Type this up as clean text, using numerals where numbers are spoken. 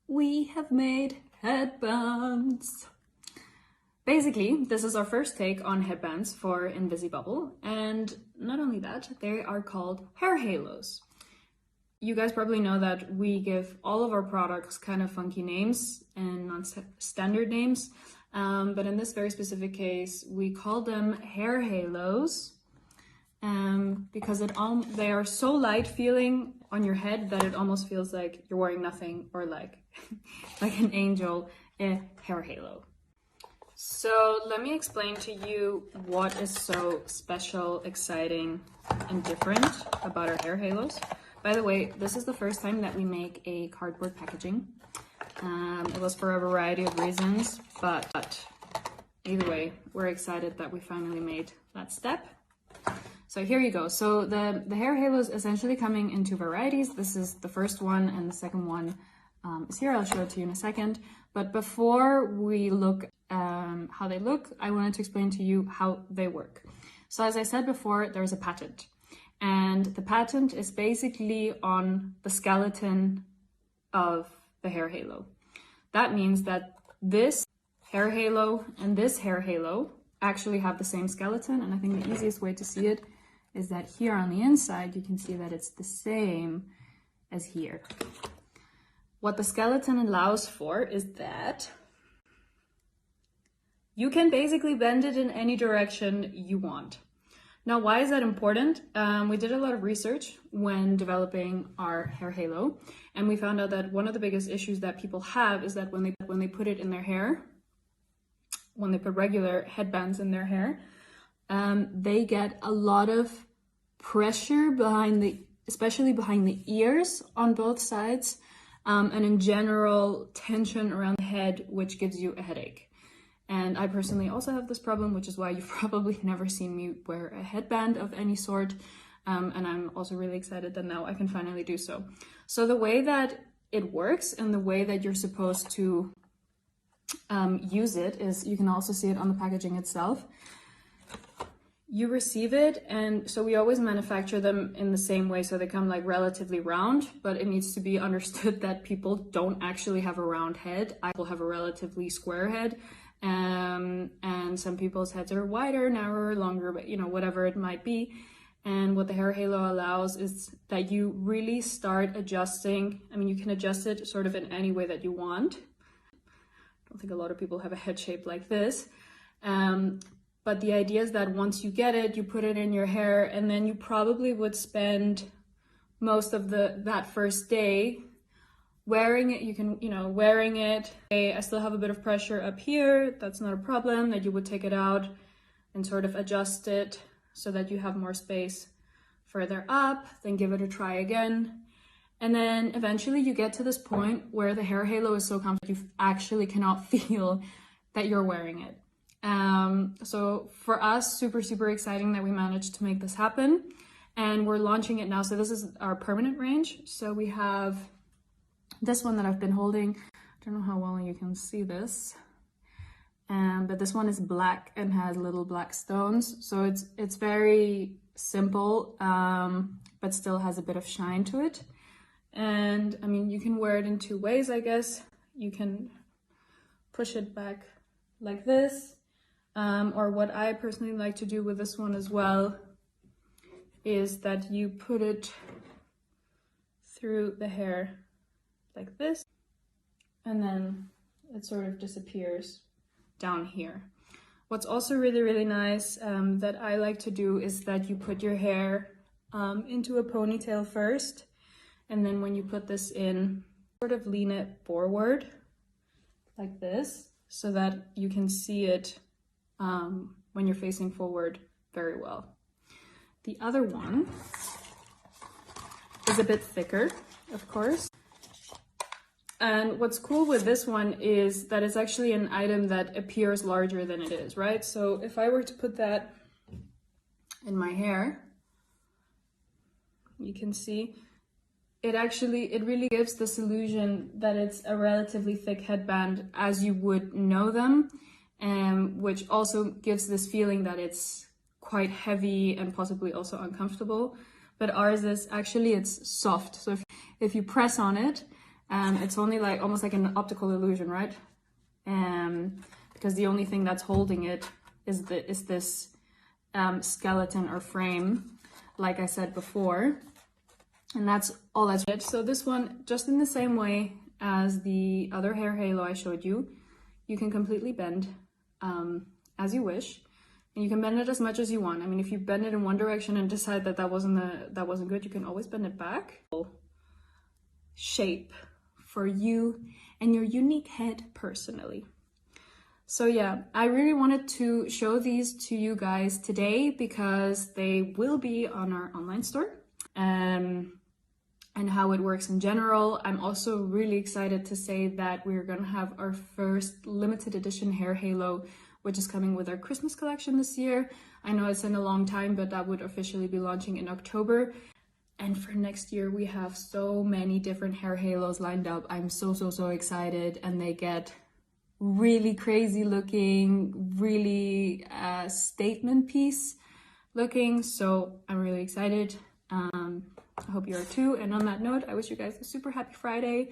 we have made headbands. Basically, this is our first take on headbands for Invisibobble, and not only that, they are called HairHalos. You guys probably know that we give all of our products kind of funky names and non-standard names, but in this very specific case, we call them HairHalos because they are so light feeling on your head that it almost feels like you're wearing nothing, or like an angel, a hair halo. So let me explain to you what is so special, exciting, and different about our hair halos. By the way, this is the first time that we make a cardboard packaging. It was for a variety of reasons, but either way, we're excited that we finally made that step. So here you go. So the hair halo is essentially coming in two varieties. This is the first one, and the second one is here. I'll show it to you in a second. But before we look how they look, I wanted to explain to you how they work. So as I said before, there's a patent. And the patent is basically on the skeleton of the hair halo. That means that this hair halo and this hair halo actually have the same skeleton. And I think the easiest way to see it is that here on the inside, you can see that it's the same as here. What the skeleton allows for is that you can basically bend it in any direction you want. Now, why is that important? We did a lot of research when developing our hair halo, and we found out that one of the biggest issues that people have is that when they put it in their hair, when they put regular headbands in their hair, they get a lot of pressure especially behind the ears on both sides, and in general tension around the head, which gives you a headache. And I personally also have this problem, which is why you've probably never seen me wear a headband of any sort. And I'm also really excited that now I can finally do so. So the way that it works and the way that you're supposed to use it is, you can also see it on the packaging itself. You receive it, and so we always manufacture them in the same way, so they come like relatively round, but it needs to be understood that people don't actually have a round head. I will have a relatively square head. And some people's heads are wider, narrower, longer, but whatever it might be. And what the hair halo allows is that you really start adjusting. I mean, you can adjust it sort of in any way that you want. I don't think a lot of people have a head shape like this. But the idea is that once you get it, you put it in your hair, and then you probably would spend most of that first day wearing it. Wearing it. I still have a bit of pressure up here. That's not a problem. That you would take it out and sort of adjust it so that you have more space further up, then give it a try again. And then eventually you get to this point where the hair halo is so comfortable you actually cannot feel that you're wearing it. So for us, super, super exciting that we managed to make this happen. And we're launching it now. So this is our permanent range. So we have this one that I've been holding. I don't know how well you can see this. But this one is black and has little black stones. So it's very simple, but still has a bit of shine to it. And I mean, you can wear it in two ways, I guess. You can push it back like this. Or what I personally like to do with this one as well is that you put it through the hair like this, and then it sort of disappears down here. What's also really, really nice that I like to do is that you put your hair into a ponytail first, and then when you put this in, sort of lean it forward like this so that you can see it when you're facing forward very well. The other one is a bit thicker, of course. And what's cool with this one is that it's actually an item that appears larger than it is, right? So if I were to put that in my hair, you can see it really gives this illusion that it's a relatively thick headband as you would know them, which also gives this feeling that it's quite heavy and possibly also uncomfortable. But ours is actually, it's soft. So if you press on it, It's only like almost like an optical illusion, right? Because the only thing that's holding it is this skeleton or frame, like I said before, and that's all that's it. So this one, just in the same way as the other HairHalo I showed you, you can completely bend as you wish, and you can bend it as much as you want. I mean, if you bend it in one direction and decide that that wasn't good, you can always bend it back. Shape for you and your unique head personally. So yeah, I really wanted to show these to you guys today because they will be on our online store, and how it works in general. I'm also really excited to say that we're gonna have our first limited edition HairHalo, which is coming with our Christmas collection this year. I know it's in a long time, but that would officially be launching in October. And for next year, we have so many different HairHalos lined up. I'm so excited, and they get really crazy looking, really statement piece looking. So I'm really excited. I hope you are too. And on that note, I wish you guys a super happy Friday.